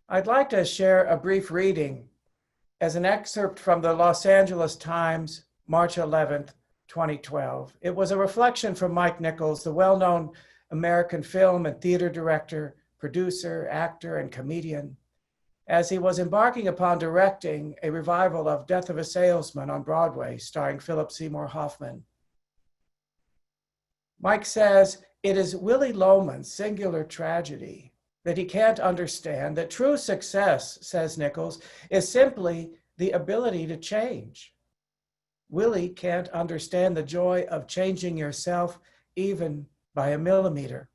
I'd like to share a brief reading as an excerpt from the Los Angeles Times, March 11th, 2012. It was a reflection from Mike Nichols, the well-known American film and theater director, producer, actor, and comedian, as he was embarking upon directing a revival of Death of a Salesman on Broadway, starring Philip Seymour Hoffman. Mike says, "It is Willy Loman's singular tragedy that he can't understand that true success," says Nichols, "is simply the ability to change. Willy can't understand the joy of changing yourself even by a millimeter.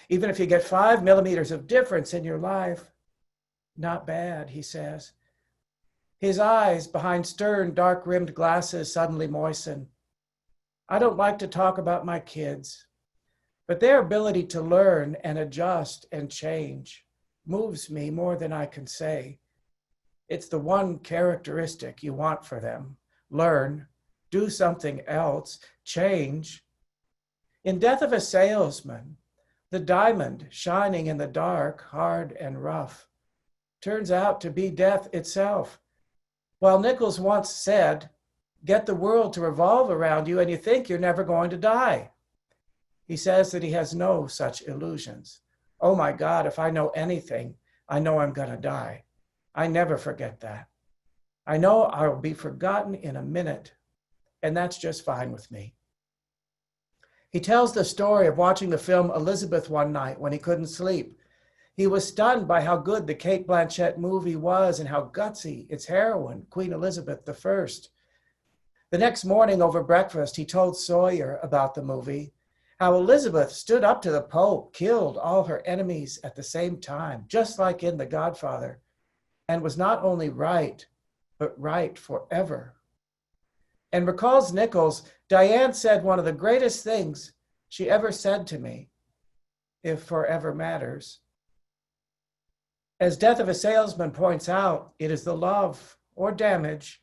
Even if you get 5 millimeters of difference in your life, not bad," he says. His eyes behind stern, dark-rimmed glasses suddenly moisten. "I don't like to talk about my kids, but their ability to learn and adjust and change moves me more than I can say. It's the one characteristic you want for them. Learn, do something else, change. In Death of a Salesman, the diamond shining in the dark, hard and rough, turns out to be death itself. While Nichols once said, 'Get the world to revolve around you and you think you're never going to die.' He says that he has no such illusions. 'Oh my God, if I know anything, I know I'm going to die. I never forget that. I know I'll be forgotten in a minute, and that's just fine with me.'" He tells the story of watching the film Elizabeth one night when he couldn't sleep. He was stunned by how good the Cate Blanchett movie was and how gutsy its heroine, Queen Elizabeth I. The next morning over breakfast, he told Sawyer about the movie, how Elizabeth stood up to the Pope, killed all her enemies at the same time, just like in The Godfather, and was not only right, but right forever. And recalls Nichols, "Diane said one of the greatest things she ever said to me, if forever matters." As Death of a Salesman points out, it is the love or damage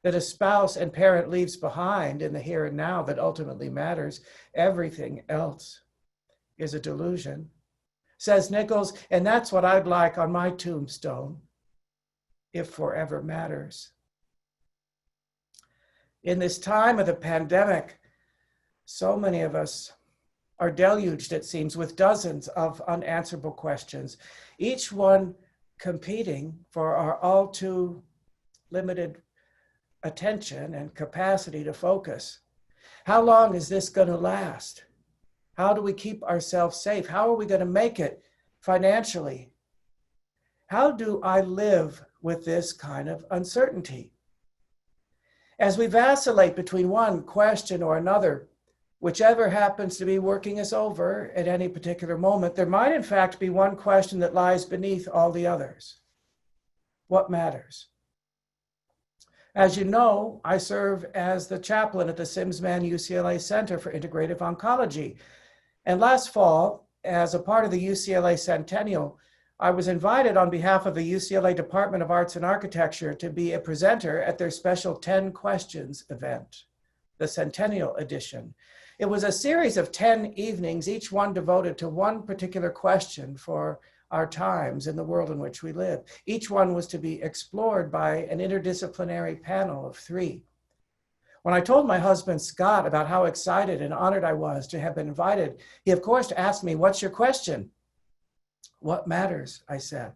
that a spouse and parent leaves behind in the here and now that ultimately matters. Everything else is a delusion. Says Nichols, and that's what I'd like on my tombstone, if forever matters. In this time of the pandemic, so many of us are deluged, it seems, with dozens of unanswerable questions, each one competing for our all too limited attention and capacity to focus. How long is this going to last? How do we keep ourselves safe? How are we going to make it financially? How do I live with this kind of uncertainty? As we vacillate between one question or another, whichever happens to be working us over at any particular moment, there might in fact be one question that lies beneath all the others. What matters? As you know, I serve as the chaplain at the Simsman UCLA Center for Integrative Oncology. And last fall, as a part of the UCLA Centennial, I was invited on behalf of the UCLA Department of Arts and Architecture to be a presenter at their special 10 Questions event, the Centennial Edition. It was a series of 10 evenings, each one devoted to one particular question for our times in the world in which we live. Each one was to be explored by an interdisciplinary panel of 3. When I told my husband, Scott, about how excited and honored I was to have been invited, he of course asked me, "What's your question?" "What matters?" I said.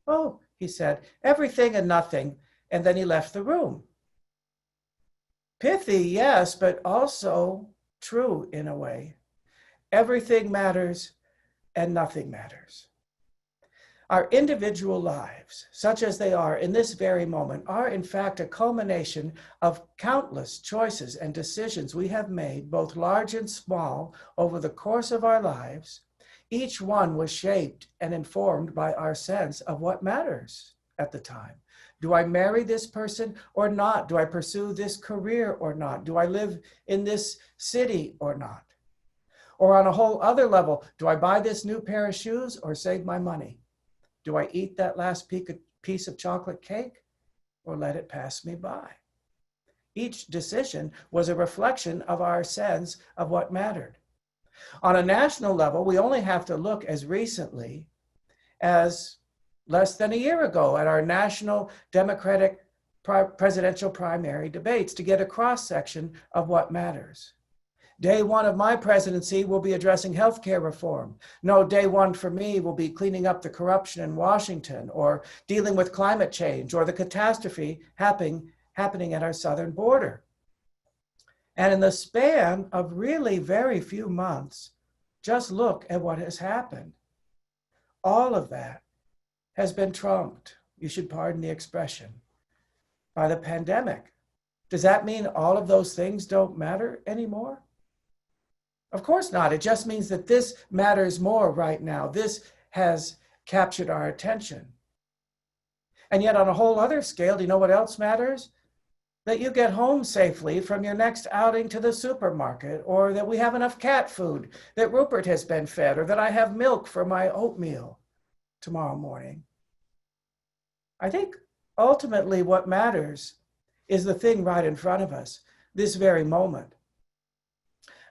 "Oh," he said, "everything and nothing," and then he left the room. Pithy, yes, but also true in a way. Everything matters and nothing matters. Our individual lives, such as they are in this very moment, are in fact a culmination of countless choices and decisions we have made, both large and small, over the course of our lives. Each one was shaped and informed by our sense of what matters at the time. Do I marry this person or not? Do I pursue this career or not? Do I live in this city or not? Or on a whole other level, do I buy this new pair of shoes or save my money? Do I eat that last piece of chocolate cake or let it pass me by? Each decision was a reflection of our sense of what mattered. On a national level, we only have to look as recently as less than a year ago at our national Democratic presidential primary debates to get a cross-section of what matters. Day one of my presidency will be addressing healthcare reform. No, day one for me will be cleaning up the corruption in Washington or dealing with climate change or the catastrophe happening at our southern border. And in the span of really very few months, just look at what has happened. All of that has been trumped, you should pardon the expression, by the pandemic. Does that mean all of those things don't matter anymore? Of course not. It just means that this matters more right now. This has captured our attention. And yet on a whole other scale, do you know what else matters? That you get home safely from your next outing to the supermarket, or that we have enough cat food, that Rupert has been fed, or that I have milk for my oatmeal tomorrow morning. I think ultimately what matters is the thing right in front of us, this very moment.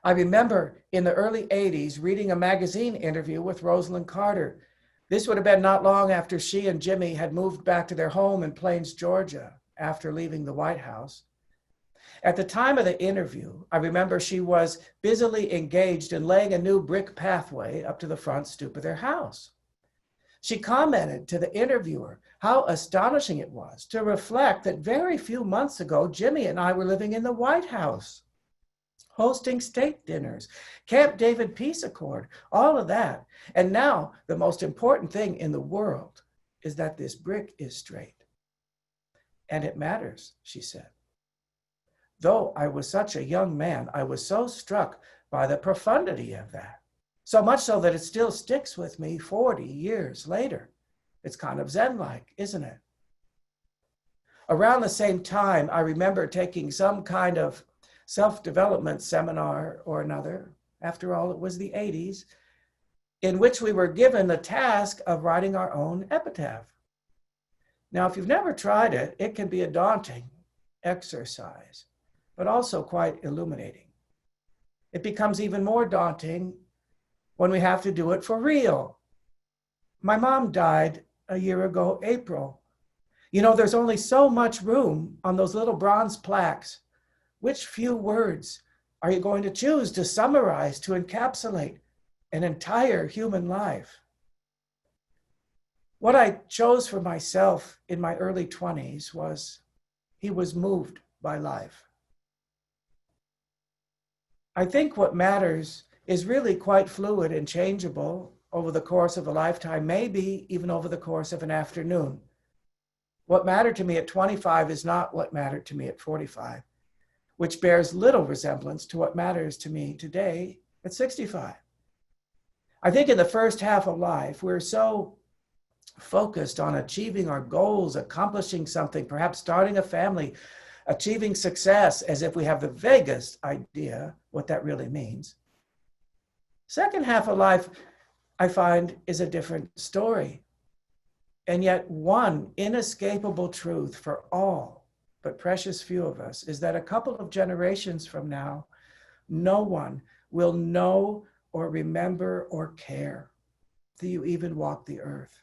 I remember in the early 80s reading a magazine interview with Rosalynn Carter. This would have been not long after she and Jimmy had moved back to their home in Plains, Georgia, after leaving the White House. At the time of the interview, I remember she was busily engaged in laying a new brick pathway up to the front stoop of their house. She commented to the interviewer how astonishing it was to reflect that very few months ago, Jimmy and I were living in the White House, hosting state dinners, Camp David Peace Accord, all of that. And now the most important thing in the world is that this brick is straight. And it matters, she said. Though I was such a young man, I was so struck by the profundity of that. So much so that it still sticks with me 40 years later. It's kind of Zen-like, isn't it? Around the same time, I remember taking some kind of self-development seminar or another. After all, it was the 80s, in which we were given the task of writing our own epitaph. Now, if you've never tried it, it can be a daunting exercise, but also quite illuminating. It becomes even more daunting when we have to do it for real. My mom died a year ago, April. You know, there's only so much room on those little bronze plaques. Which few words are you going to choose to summarize, to encapsulate an entire human life? What I chose for myself in my early 20s was, he was moved by life. I think what matters is really quite fluid and changeable over the course of a lifetime, maybe even over the course of an afternoon. What mattered to me at 25 is not what mattered to me at 45, which bears little resemblance to what matters to me today at 65. I think in the first half of life, we're so focused on achieving our goals, accomplishing something, perhaps starting a family, achieving success, as if we have the vaguest idea what that really means. Second half of life, I find, is a different story. And yet one inescapable truth for all but precious few of us is that a couple of generations from now, no one will know or remember or care that you even walked the earth.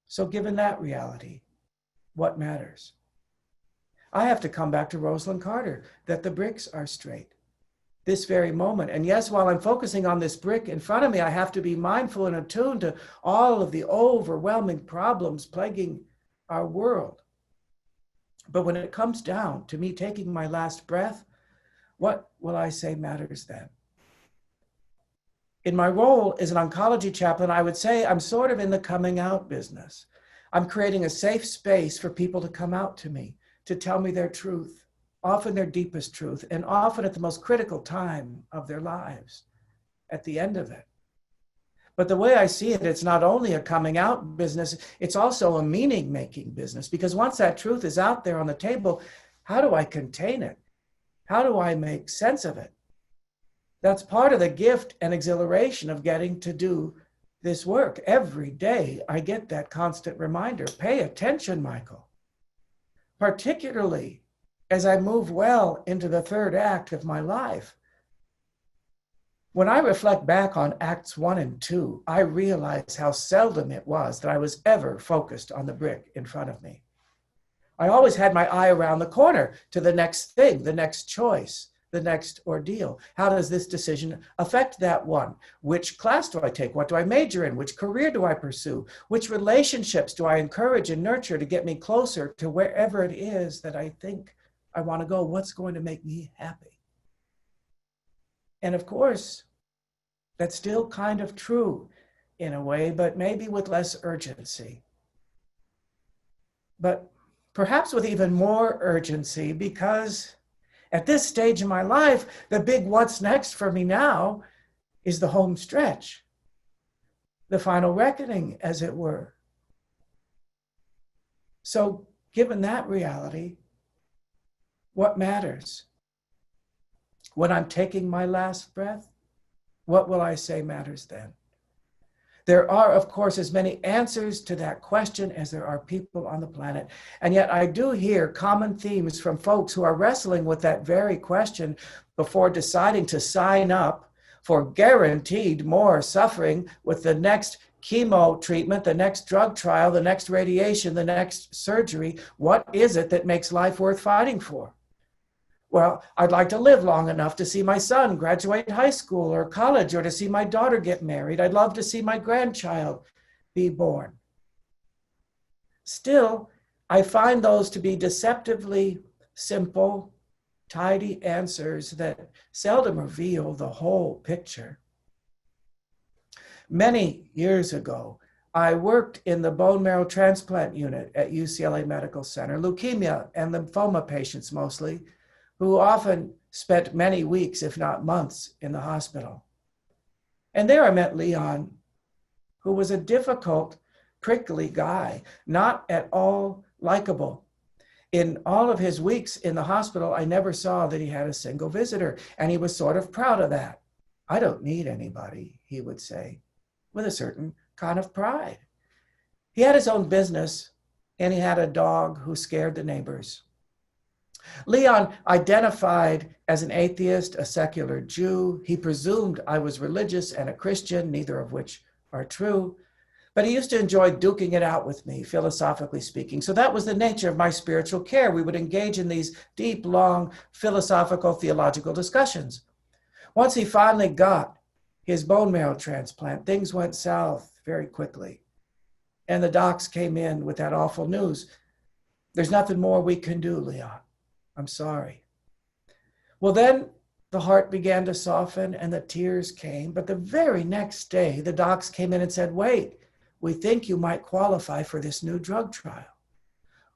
So given that reality, what matters? I have to come back to Rosalynn Carter, that the bricks are straight this very moment. And yes, while I'm focusing on this brick in front of me, I have to be mindful and attuned to all of the overwhelming problems plaguing our world. But when it comes down to me taking my last breath, what will I say matters then? In my role as an oncology chaplain, I would say I'm sort of in the coming out business. I'm creating a safe space for people to come out to me, to tell me their truth, often their deepest truth, and often at the most critical time of their lives, at the end of it. But the way I see it, it's not only a coming out business, it's also a meaning-making business, because once that truth is out there on the table, how do I contain it? How do I make sense of it? That's part of the gift and exhilaration of getting to do this work. Every day I get that constant reminder, pay attention, Michael. Particularly as I move well into the third act of my life. When I reflect back on Acts 1 and 2, I realize how seldom it was that I was ever focused on the brick in front of me. I always had my eye around the corner to the next thing, the next choice, the next ordeal. How does this decision affect that one? Which class do I take? What do I major in? Which career do I pursue? Which relationships do I encourage and nurture to get me closer to wherever it is that I think I want to go? What's going to make me happy? And of course, that's still kind of true in a way, but maybe with less urgency. But perhaps with even more urgency, because at this stage in my life, the big what's next for me now is the home stretch, the final reckoning, as it were. So given that reality, what matters? When I'm taking my last breath, what will I say matters then? There are, of course, as many answers to that question as there are people on the planet. And yet I do hear common themes from folks who are wrestling with that very question before deciding to sign up for guaranteed more suffering with the next chemo treatment, the next drug trial, the next radiation, the next surgery. What is it that makes life worth fighting for? Well, I'd like to live long enough to see my son graduate high school or college, or to see my daughter get married. I'd love to see my grandchild be born. Still, I find those to be deceptively simple, tidy answers that seldom reveal the whole picture. Many years ago, I worked in the bone marrow transplant unit at UCLA Medical Center, leukemia and lymphoma patients mostly, who often spent many weeks, if not months, in the hospital. And there I met Leon, who was a difficult, prickly guy, not at all likable. In all of his weeks in the hospital, I never saw that he had a single visitor, and he was sort of proud of that. I don't need anybody, he would say, with a certain kind of pride. He had his own business, and he had a dog who scared the neighbors. Leon identified as an atheist, a secular Jew. He presumed I was religious and a Christian, neither of which are true. But he used to enjoy duking it out with me, philosophically speaking. So that was the nature of my spiritual care. We would engage in these deep, long, philosophical, theological discussions. Once he finally got his bone marrow transplant, things went south very quickly. And the docs came in with that awful news. There's nothing more we can do, Leon. I'm sorry. Well, then the heart began to soften and the tears came. But the very next day, the docs came in and said, wait, we think you might qualify for this new drug trial.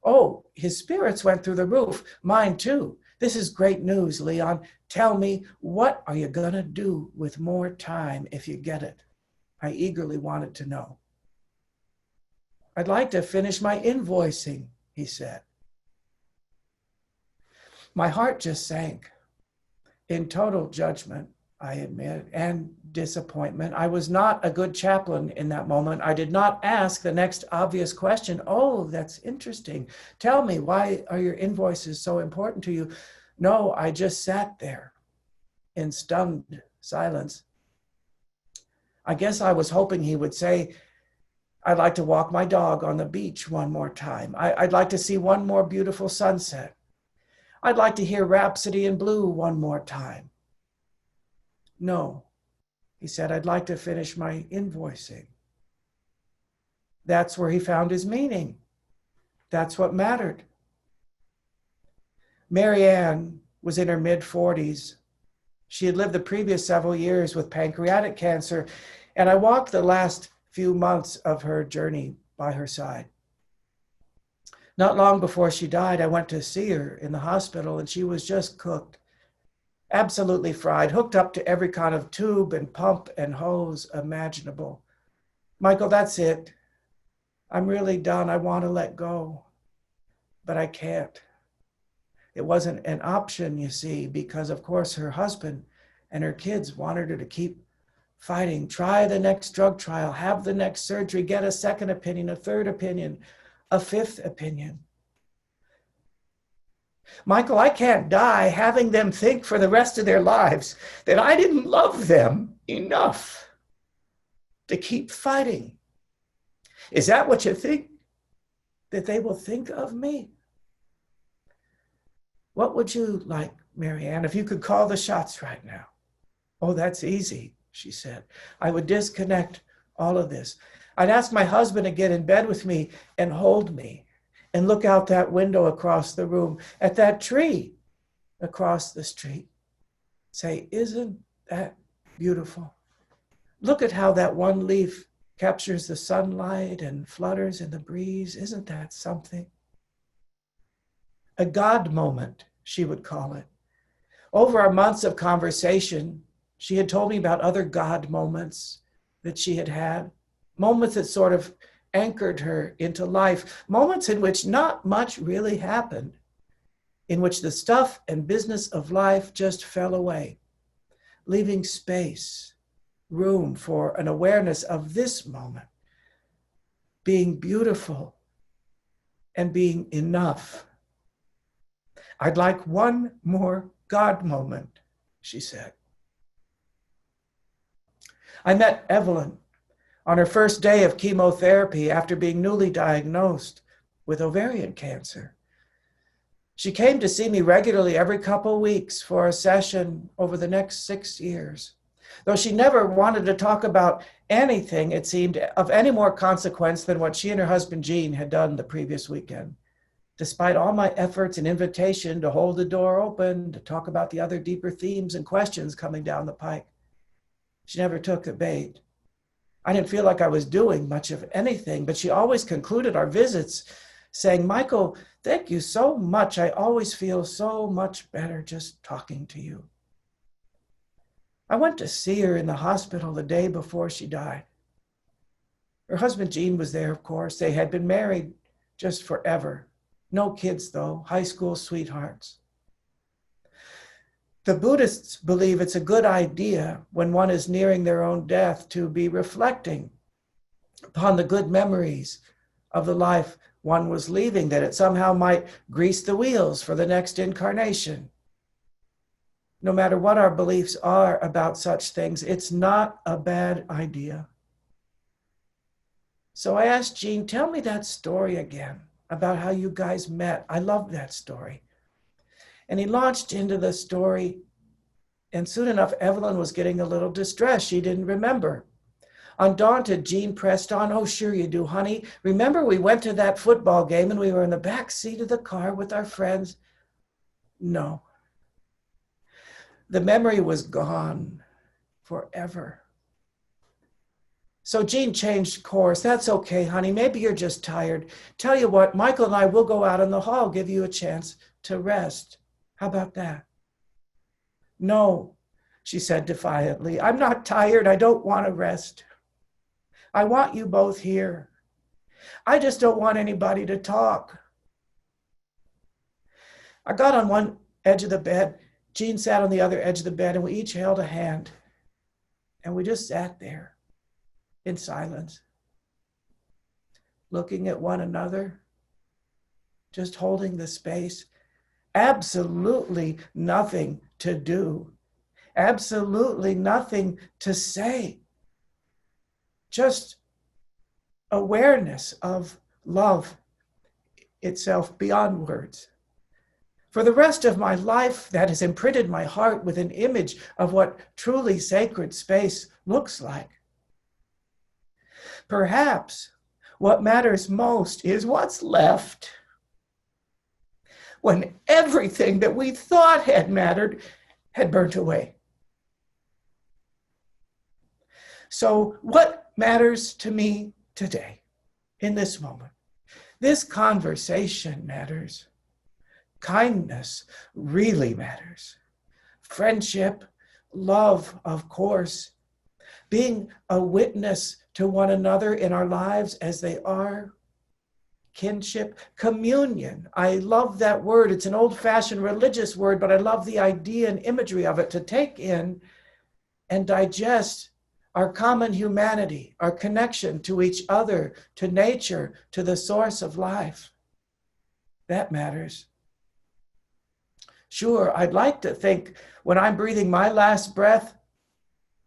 Oh, his spirits went through the roof. Mine too. This is great news, Leon. Tell me, what are you going to do with more time if you get it? I eagerly wanted to know. I'd like to finish my invoicing, he said. My heart just sank. In total judgment, I admit, and disappointment. I was not a good chaplain in that moment. I did not ask the next obvious question. Oh, that's interesting. Tell me, why are your invoices so important to you? No, I just sat there in stunned silence. I guess I was hoping he would say, I'd like to walk my dog on the beach one more time. I'd like to see one more beautiful sunset. I'd like to hear Rhapsody in Blue one more time. No, he said, I'd like to finish my invoicing. That's where he found his meaning. That's what mattered. Marianne was in her mid-40s. She had lived the previous several years with pancreatic cancer, and I walked the last few months of her journey by her side. Not long before she died, I went to see her in the hospital, and she was just cooked, absolutely fried, hooked up to every kind of tube and pump and hose imaginable. Michael, that's it. I'm really done. I want to let go, but I can't. It wasn't an option, you see, because of course her husband and her kids wanted her to keep fighting, try the next drug trial, have the next surgery, get a second opinion, a third opinion, a fifth opinion. Michael, I can't die having them think for the rest of their lives that I didn't love them enough to keep fighting. Is that what you think that they will think of me? What would you like, Marianne, if you could call the shots right now? Oh, that's easy, she said. I would disconnect all of this. I'd ask my husband to get in bed with me and hold me and look out that window across the room at that tree across the street. Say, isn't that beautiful? Look at how that one leaf captures the sunlight and flutters in the breeze. Isn't that something? A God moment, she would call it. Over our months of conversation, she had told me about other God moments that she had had, moments that sort of anchored her into life, moments in which not much really happened, in which the stuff and business of life just fell away, leaving space, room for an awareness of this moment, being beautiful and being enough. I'd like one more God moment, she said. I met Evelyn on her first day of chemotherapy after being newly diagnosed with ovarian cancer. She came to see me regularly every couple of weeks for a session over the next 6 years. Though she never wanted to talk about anything, it seemed, of any more consequence than what she and her husband Gene had done the previous weekend. Despite all my efforts and invitation to hold the door open, to talk about the other deeper themes and questions coming down the pike, she never took the bait. I didn't feel like I was doing much of anything, but she always concluded our visits saying, Michael, thank you so much. I always feel so much better just talking to you. I went to see her in the hospital the day before she died. Her husband Gene was there, of course. They had been married just forever. No kids, though, high school sweethearts. The Buddhists believe it's a good idea when one is nearing their own death to be reflecting upon the good memories of the life one was leaving, that it somehow might grease the wheels for the next incarnation. No matter what our beliefs are about such things, it's not a bad idea. So I asked Gene, tell me that story again about how you guys met. I love that story. And he launched into the story, and soon enough, Evelyn was getting a little distressed. She didn't remember. Undaunted, Gene pressed on, oh, sure you do, honey. Remember we went to that football game and we were in the back seat of the car with our friends? No. The memory was gone forever. So Gene changed course. That's okay, honey. Maybe you're just tired. Tell you what, Michael and I will go out in the hall, give you a chance to rest. How about that? No, she said defiantly. I'm not tired. I don't want to rest. I want you both here. I just don't want anybody to talk. I got on one edge of the bed. Gene sat on the other edge of the bed, and we each held a hand. And we just sat there in silence, looking at one another, just holding the space. Absolutely nothing to do. Absolutely nothing to say. Just awareness of love itself beyond words. For the rest of my life, that has imprinted my heart with an image of what truly sacred space looks like. Perhaps what matters most is what's left when everything that we thought had mattered had burnt away. So what matters to me today, in this moment? This conversation matters. Kindness really matters. Friendship, love, of course. Being a witness to one another in our lives as they are. Kinship, communion. I love that word. It's an old-fashioned religious word, but I love the idea and imagery of it, to take in and digest our common humanity, our connection to each other, to nature, to the source of life. That matters. Sure, I'd like to think when I'm breathing my last breath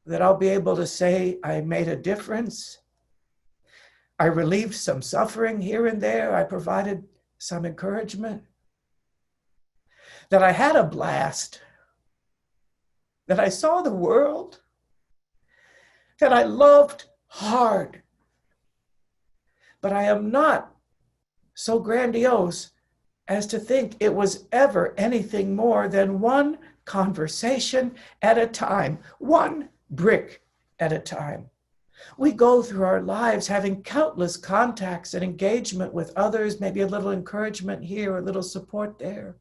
that I'll be able to say I made a difference. I relieved some suffering here and there. I provided some encouragement. That I had a blast. That I saw the world. That I loved hard. But I am not so grandiose as to think it was ever anything more than one conversation at a time, one brick at a time. We go through our lives having countless contacts and engagement with others, maybe a little encouragement here, a little support there.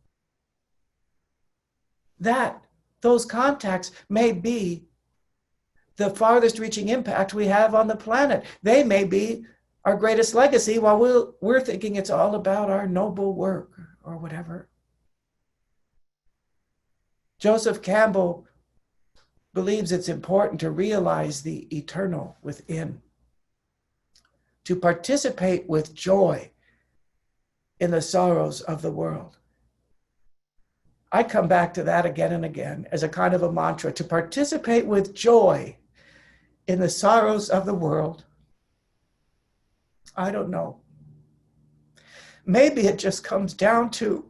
Those contacts may be the farthest reaching impact we have on the planet. They may be our greatest legacy while we're thinking it's all about our noble work or whatever. Joseph Campbell believes it's important to realize the eternal within, to participate with joy in the sorrows of the world. I come back to that again and again as a kind of a mantra, to participate with joy in the sorrows of the world. I don't know. Maybe it just comes down to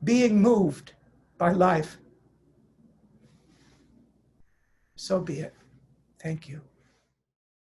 being moved by life. So be it. Thank you.